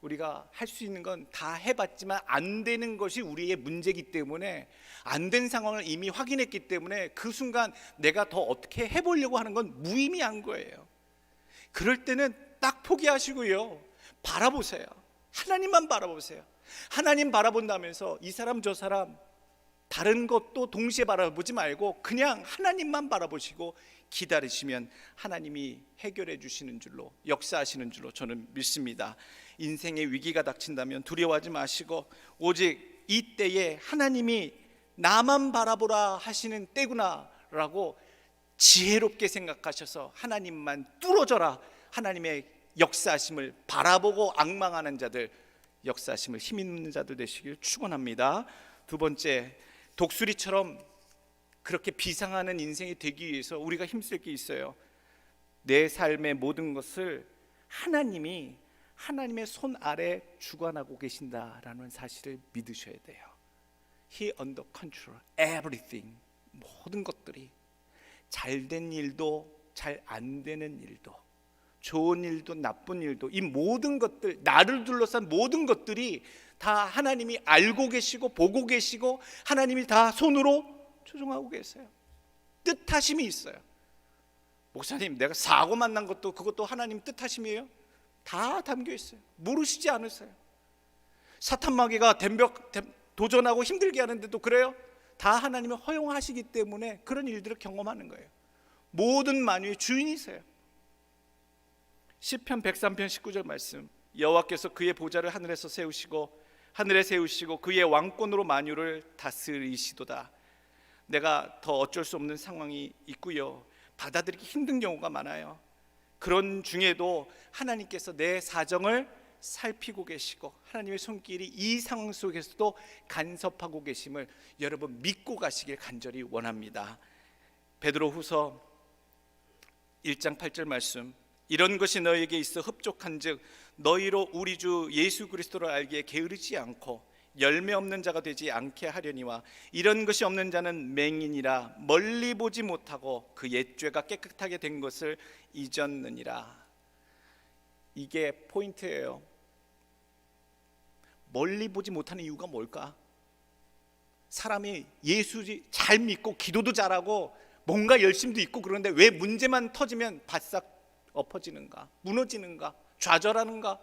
우리가 할 수 있는 건 다 해봤지만 안 되는 것이 우리의 문제이기 때문에, 안 된 상황을 이미 확인했기 때문에 그 순간 내가 더 어떻게 해보려고 하는 건 무의미한 거예요. 그럴 때는 딱 포기하시고요, 바라보세요. 하나님만 바라보세요. 하나님 바라본다면서 이 사람 저 사람 다른 것도 동시에 바라보지 말고 그냥 하나님만 바라보시고 기다리시면 하나님이 해결해 주시는 줄로, 역사하시는 줄로 저는 믿습니다. 인생의 위기가 닥친다면 두려워하지 마시고, 오직 이때에 하나님이 나만 바라보라 하시는 때구나 라고 지혜롭게 생각하셔서 하나님만 뚫어져라, 하나님의 역사하심을 바라보고 앙망하는 자들, 역사하심을 힘 있는 자들 되시길 축원합니다. 두 번째, 독수리처럼 그렇게 비상하는 인생이 되기 위해서 우리가 힘쓸 게 있어요. 내 삶의 모든 것을 하나님이 하나님의 손 아래 주관하고 계신다라는 사실을 믿으셔야 돼요. He under control everything. 모든 것들이, 잘된 일도 잘 안 되는 일도, 좋은 일도 나쁜 일도, 이 모든 것들, 나를 둘러싼 모든 것들이 다 하나님이 알고 계시고 보고 계시고 하나님이 다 손으로 조종하고 계세요. 뜻하심이 있어요. 목사님 내가 사고 만난 것도 그것도 하나님 뜻하심이에요? 다 담겨 있어요. 모르시지 않으세요? 사탄 마귀가 덤벽 도전하고 힘들게 하는데도 그래요? 다 하나님이 허용하시기 때문에 그런 일들을 경험하는 거예요. 모든 만유의 주인이세요. 시편 103편 19절 말씀, 여호와께서 그의 보좌를 하늘에서 세우시고 하늘에 세우시고 그의 왕권으로 만유를 다스리시도다. 내가 더 어쩔 수 없는 상황이 있고요, 받아들이기 힘든 경우가 많아요. 그런 중에도 하나님께서 내 사정을 살피고 계시고 하나님의 손길이 이 상황 속에서도 간섭하고 계심을 여러분 믿고 가시길 간절히 원합니다. 베드로후서 1장 8절 말씀, 이런 것이 너에게 있어 흡족한즉 너희로 우리 주 예수 그리스도를 알기에 게으르지 않고 열매 없는 자가 되지 않게 하려니와, 이런 것이 없는 자는 맹인이라 멀리 보지 못하고 그 옛죄가 깨끗하게 된 것을 잊었느니라. 이게 포인트예요. 멀리 보지 못하는 이유가 뭘까? 사람이 예수 잘 믿고 기도도 잘하고 뭔가 열심도 있고 그런데 왜 문제만 터지면 바싹 엎어지는가, 무너지는가, 좌절하는가?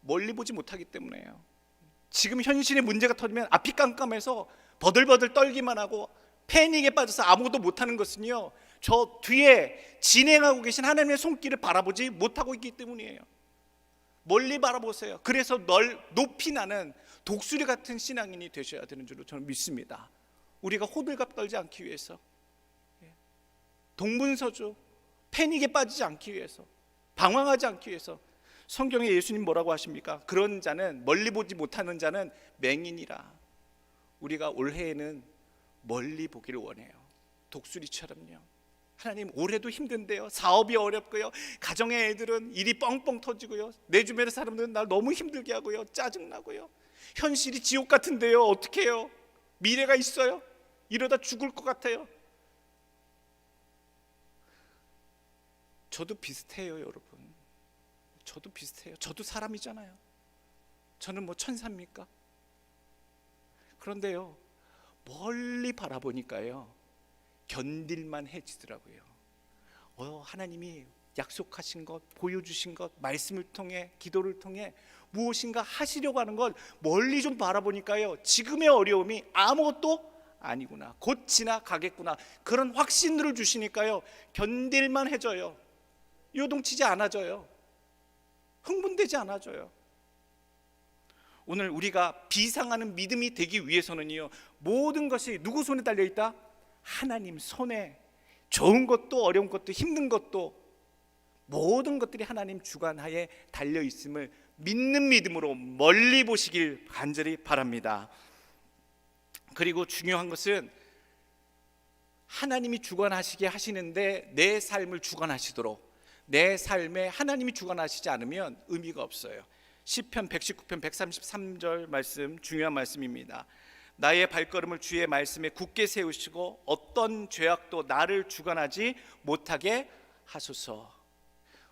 멀리 보지 못하기 때문에요. 지금 현실의 문제가 터지면 앞이 깜깜해서 버들버들 떨기만 하고 패닉에 빠져서 아무것도 못하는 것은요, 저 뒤에 진행하고 계신 하나님의 손길을 바라보지 못하고 있기 때문이에요. 멀리 바라보세요. 그래서 높이 나는 독수리 같은 신앙인이 되셔야 되는 줄로 저는 믿습니다. 우리가 호들갑 떨지 않기 위해서, 동분서주 패닉에 빠지지 않기 위해서, 방황하지 않기 위해서. 성경에 예수님 뭐라고 하십니까? 그런 자는, 멀리 보지 못하는 자는 맹인이라. 우리가 올해에는 멀리 보기를 원해요. 독수리처럼요. 하나님 올해도 힘든데요, 사업이 어렵고요, 가정의 애들은 일이 뻥뻥 터지고요, 내 주변의 사람들은 날 너무 힘들게 하고요, 짜증나고요, 현실이 지옥 같은데요, 어떻게 해요? 미래가 있어요? 이러다 죽을 것 같아요. 저도 비슷해요, 여러분. 저도 비슷해요. 저도 사람이잖아요. 저는 뭐 천사입니까? 그런데요, 멀리 바라보니까요, 견딜만 해지더라고요. 하나님이 약속하신 것, 보여주신 것, 말씀을 통해, 기도를 통해 무엇인가 하시려고 하는 것 멀리 좀 바라보니까요, 지금의 어려움이 아무것도 아니구나, 곧 지나가겠구나, 그런 확신들을 주시니까요 견딜만 해져요. 요동치지 않아져요. 흥분되지 않아져요. 오늘 우리가 비상하는 믿음이 되기 위해서는요, 모든 것이 누구 손에 달려있다? 하나님 손에. 좋은 것도 어려운 것도 힘든 것도 모든 것들이 하나님 주관하에 달려있음을 믿는 믿음으로 멀리 보시길 간절히 바랍니다. 그리고 중요한 것은 하나님이 주관하시게 하시는데 내 삶을 주관하시도록, 내 삶에 하나님이 주관하시지 않으면 의미가 없어요. 시편 119편 133절 말씀, 중요한 말씀입니다. 나의 발걸음을 주의 말씀에 굳게 세우시고 어떤 죄악도 나를 주관하지 못하게 하소서.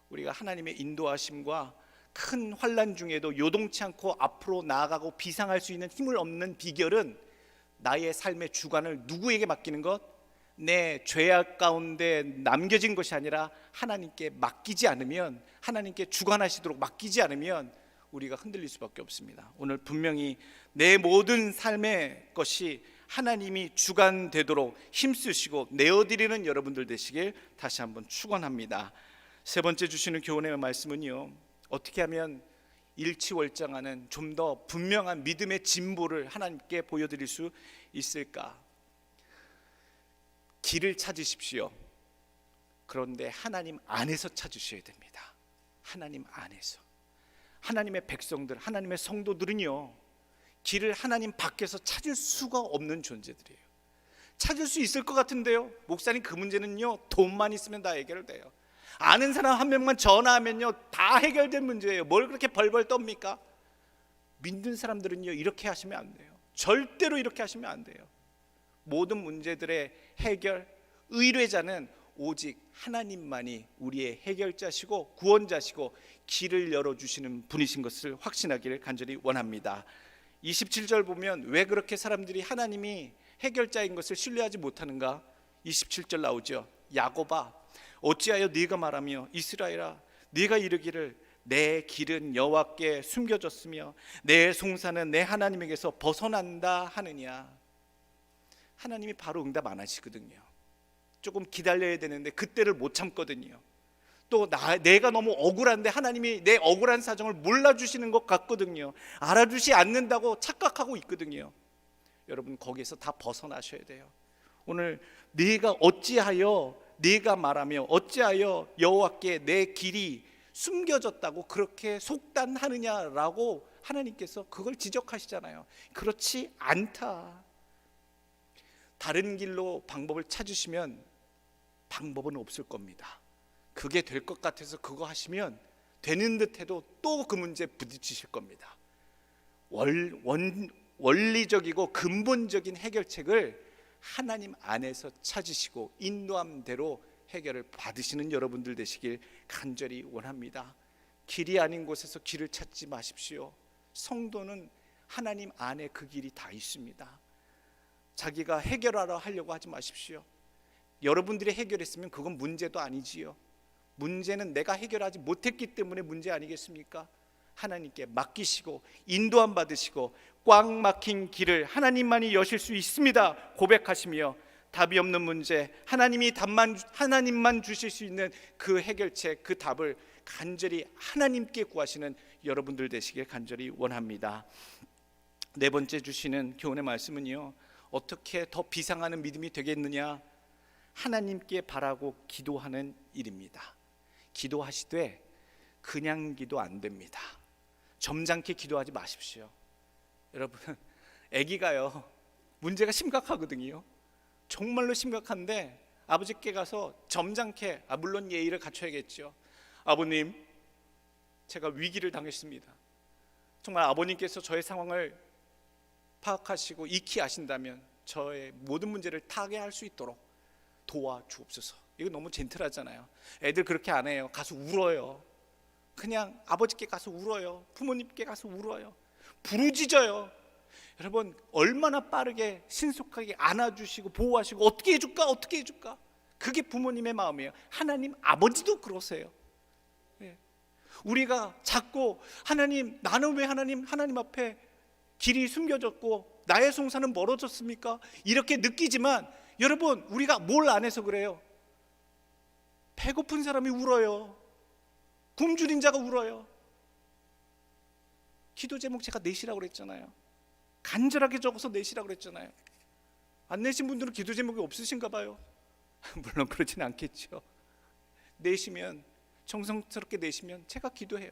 우리가 하나님의 인도하심과 큰 환난 중에도 요동치 않고 앞으로 나아가고 비상할 수 있는 힘을 얻는 비결은 나의 삶의 주관을 누구에게 맡기는 것? 내 죄악 가운데 남겨진 것이 아니라 하나님께 맡기지 않으면, 하나님께 주관하시도록 맡기지 않으면 우리가 흔들릴 수밖에 없습니다. 오늘 분명히 내 모든 삶의 것이 하나님이 주관되도록 힘쓰시고 내어드리는 여러분들 되시길 다시 한번 축원합니다. 세 번째 주시는 교훈의 말씀은요, 어떻게 하면 일치월장하는 좀 더 분명한 믿음의 진보를 하나님께 보여드릴 수 있을까? 길을 찾으십시오. 그런데 하나님 안에서 찾으셔야 됩니다. 하나님 안에서. 하나님의 백성들, 하나님의 성도들은요, 길을 하나님 밖에서 찾을 수가 없는 존재들이에요. 찾을 수 있을 것 같은데요, 목사님 그 문제는요 돈만 있으면 다 해결돼요. 아는 사람 한 명만 전화하면요 다 해결된 문제예요. 뭘 그렇게 벌벌 떱니까? 믿는 사람들은요 이렇게 하시면 안 돼요. 절대로 이렇게 하시면 안 돼요. 모든 문제들의 해결, 의뢰자는 오직 하나님만이 우리의 해결자시고 구원자시고 길을 열어주시는 분이신 것을 확신하기를 간절히 원합니다. 27절 보면 왜 그렇게 사람들이 하나님이 해결자인 것을 신뢰하지 못하는가? 27절 나오죠. 야곱아, 어찌하여 네가 말하며 이스라엘아, 네가 이르기를 내 길은 여호와께 숨겨졌으며 내 송사는 내 하나님에게서 벗어난다 하느냐. 하나님이 바로 응답 안 하시거든요. 조금 기다려야 되는데 그때를 못 참거든요. 또 내가 너무 억울한데 하나님이 내 억울한 사정을 몰라주시는 것 같거든요. 알아주지 않는다고 착각하고 있거든요. 여러분 거기에서 다 벗어나셔야 돼요. 오늘 네가 어찌하여, 네가 말하며 어찌하여 여호와께 내 길이 숨겨졌다고 그렇게 속단하느냐라고 하나님께서 그걸 지적하시잖아요. 그렇지 않다. 다른 길로 방법을 찾으시면 방법은 없을 겁니다. 그게 될 것 같아서 그거 하시면 되는 듯 해도 또 그 문제에 부딪히실 겁니다. 원리적이고 근본적인 해결책을 하나님 안에서 찾으시고 인도함대로 해결을 받으시는 여러분들 되시길 간절히 원합니다. 길이 아닌 곳에서 길을 찾지 마십시오. 성도는 하나님 안에 그 길이 다 있습니다. 자기가 해결하려 하려고 하지 마십시오. 여러분들이 해결했으면 그건 문제도 아니지요. 문제는 내가 해결하지 못했기 때문에 문제 아니겠습니까? 하나님께 맡기시고 인도함 받으시고 꽉 막힌 길을 하나님만이 여실 수 있습니다 고백하시며 답이 없는 문제, 하나님만 주실 수 있는 그 해결책, 그 답을 간절히 하나님께 구하시는 여러분들 되시길 간절히 원합니다. 네 번째 주시는 교훈의 말씀은요, 어떻게 더 비상하는 믿음이 되겠느냐? 하나님께 바라고 기도하는 일입니다. 기도하시되 그냥 기도 안 됩니다. 점잖게 기도하지 마십시오. 여러분, 아기가요 문제가 심각하거든요. 정말로 심각한데 아버지께 가서 점잖게, 물론 예의를 갖춰야겠죠. 아버님, 제가 위기를 당했습니다. 정말 아버님께서 저의 상황을 파악하시고 익히 아신다면 저의 모든 문제를 타개할 수 있도록 도와주옵소서. 이거 너무 젠틀하잖아요. 애들 그렇게 안 해요. 가서 울어요. 그냥 아버지께 가서 울어요. 부모님께 가서 울어요. 부르짖어요. 여러분 얼마나 빠르게 신속하게 안아주시고 보호하시고 어떻게 해줄까? 그게 부모님의 마음이에요. 하나님 아버지도 그러세요. 우리가 자꾸 하나님, 나는 왜 하나님 앞에 길이 숨겨졌고 나의 송사는 멀어졌습니까? 이렇게 느끼지만 여러분, 우리가 뭘 안 해서 그래요? 배고픈 사람이 울어요. 굶주린 자가 울어요. 기도 제목 제가 내시라고 그랬잖아요. 간절하게 적어서 내시라고 그랬잖아요. 안 내신 분들은 기도 제목이 없으신가 봐요. 물론 그렇진 않겠죠. 내시면, 정성스럽게 내시면 제가 기도해요.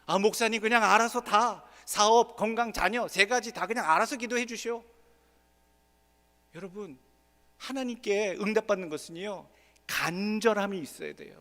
아, 목사님 그냥 알아서 다 사업, 건강, 자녀 3가지 다 그냥 알아서 기도해 주시오. 여러분, 하나님께 응답받는 것은요, 간절함이 있어야 돼요.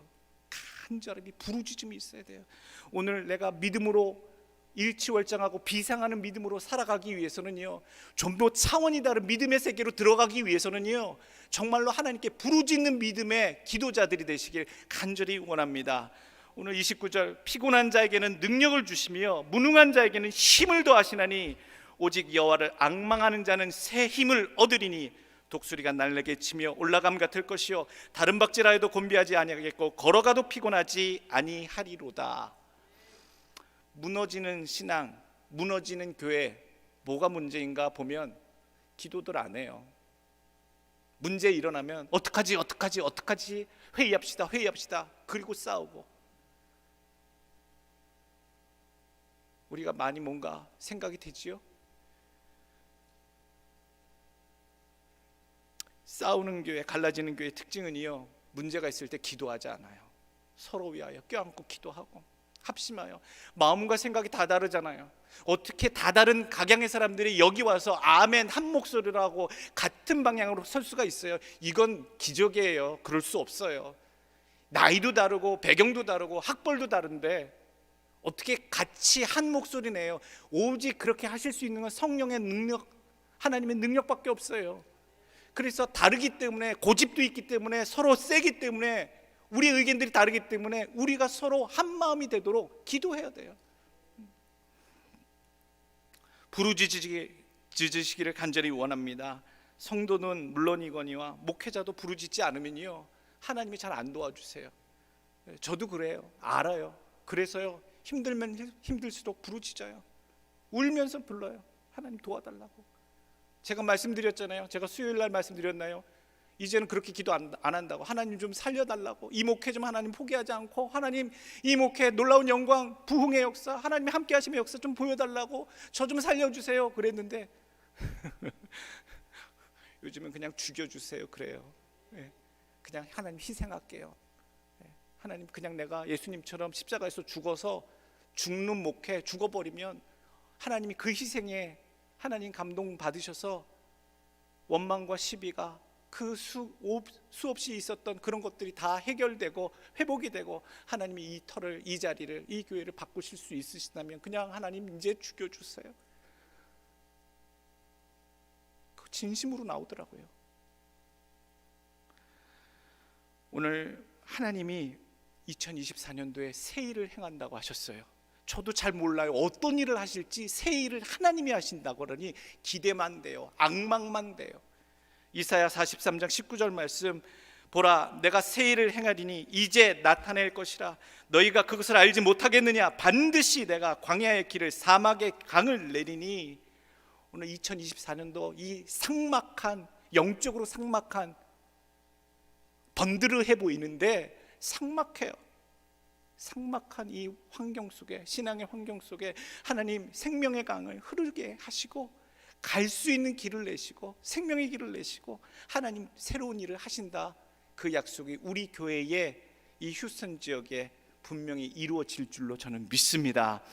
간절함이, 부르짖음이 있어야 돼요. 오늘 내가 믿음으로 일치월장하고 비상하는 믿음으로 살아가기 위해서는요, 좀 더 차원이 다른 믿음의 세계로 들어가기 위해서는요, 정말로 하나님께 부르짖는 믿음의 기도자들이 되시길 간절히 원합니다. 오늘 29절, 피곤한 자에게는 능력을 주시며 무능한 자에게는 힘을 더하시나니 오직 여호와를 앙망하는 자는 새 힘을 얻으리니 독수리가 날래게 치며 올라감 같을 것이요 다른 박질하여도 곤비하지 아니하겠고 걸어가도 피곤하지 아니하리로다. 무너지는 신앙, 무너지는 교회, 뭐가 문제인가 보면 기도들 안 해요. 문제 일어나면 어떡하지 회의합시다. 그리고 싸우고. 우리가 많이 뭔가 생각이 되지요? 싸우는 교회, 갈라지는 교회의 특징은요, 문제가 있을 때 기도하지 않아요. 서로 위하여 껴안고 기도하고 합심하여. 마음과 생각이 다 다르잖아요. 어떻게 다 다른 각양의 사람들이 여기 와서 아멘 한 목소리로 하고 같은 방향으로 설 수가 있어요? 이건 기적이에요. 그럴 수 없어요. 나이도 다르고 배경도 다르고 학벌도 다른데 어떻게 같이 한 목소리 내요? 오직 그렇게 하실 수 있는 건 성령의 능력, 하나님의 능력밖에 없어요. 그래서 다르기 때문에, 고집도 있기 때문에, 서로 세기 때문에, 우리 의견들이 다르기 때문에 우리가 서로 한 마음이 되도록 기도해야 돼요. 부르짖으시기를 간절히 원합니다. 성도는 물론이거니와 목회자도 부르짖지 않으면요, 하나님이 잘 안 도와주세요. 저도 그래요. 알아요. 그래서요, 힘들면 힘들수록 부르짖어요. 울면서 불러요. 하나님 도와달라고. 제가 말씀드렸잖아요. 제가 수요일 날 말씀드렸나요? 이제는 그렇게 기도 안 한다고. 하나님 좀 살려달라고. 이 목회 좀 하나님 포기하지 않고, 하나님 이 목회 놀라운 영광, 부흥의 역사, 하나님이 함께 하심의 역사 좀 보여달라고, 저 좀 살려주세요 그랬는데 요즘은 그냥 죽여주세요 그래요. 그냥 하나님 희생할게요. 하나님 그냥 내가 예수님처럼 십자가에서 죽어서 죽는 목회, 죽어버리면 하나님이 그 희생에 하나님 감동 받으셔서 원망과 시비가 그 수없이 있었던 그런 것들이 다 해결되고 회복이 되고 하나님이 이 터를, 이 자리를, 이 교회를 바꾸실 수 있으시다면 그냥 하나님 이제 죽여주세요. 그 진심으로 나오더라고요. 오늘 하나님이 2024년도에 새 일을 행한다고 하셨어요. 저도 잘 몰라요. 어떤 일을 하실지. 새 일을 하나님이 하신다고 그러니 기대만 돼요. 앙망만 돼요. 이사야 43장 19절 말씀, 보라 내가 새 일을 행하리니 이제 나타낼 것이라 너희가 그것을 알지 못하겠느냐. 반드시 내가 광야의 길을 사막의 강을 내리니. 오늘 2024년도 이 삭막한, 영적으로 삭막한, 번드르해 보이는데 삭막해요. 삭막한 이 환경 속에, 신앙의 환경 속에 하나님 생명의 강을 흐르게 하시고 갈 수 있는 길을 내시고 생명의 길을 내시고 하나님 새로운 일을 하신다. 그 약속이 우리 교회의 이 휴스턴 지역에 분명히 이루어질 줄로 저는 믿습니다.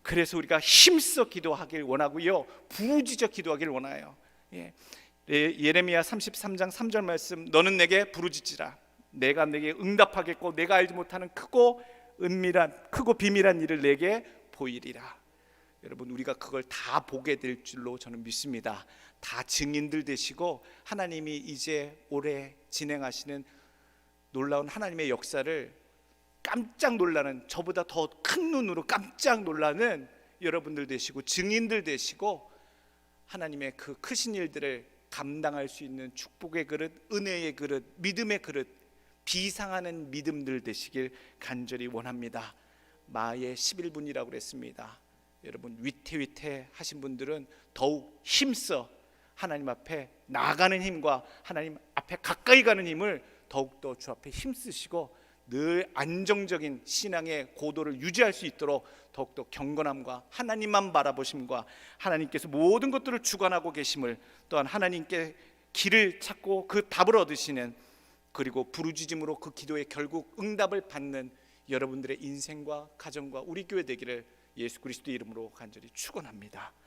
그래서 우리가 힘써 기도하길 원하고요, 부르짖어 기도하길 원해요. 예레미야 33장 3절 말씀, 너는 내게 부르짖으라. 내가 내게 응답하겠고 내가 알지 못하는 크고 비밀한 일을 내게 보이리라. 여러분, 우리가 그걸 다 보게 될 줄로 저는 믿습니다. 다 증인들 되시고 하나님이 이제 올해 진행하시는 놀라운 하나님의 역사를 깜짝 놀라는, 저보다 더 큰 눈으로 깜짝 놀라는 여러분들 되시고 증인들 되시고 하나님의 그 크신 일들을 감당할 수 있는 축복의 그릇, 은혜의 그릇, 믿음의 그릇, 비상하는 믿음들 되시길 간절히 원합니다. 마의 11분이라고 그랬습니다. 여러분 위태위태 하신 분들은 더욱 힘써 하나님 앞에 나아가는 힘과 하나님 앞에 가까이 가는 힘을 더욱더 주 앞에 힘쓰시고 늘 안정적인 신앙의 고도를 유지할 수 있도록 더욱더 경건함과 하나님만 바라보심과 하나님께서 모든 것들을 주관하고 계심을, 또한 하나님께 길을 찾고 그 답을 얻으시는, 그리고 부르짖음으로 그 기도에 결국 응답을 받는 여러분들의 인생과 가정과 우리 교회 되기를 예수 그리스도 이름으로 간절히 축원합니다.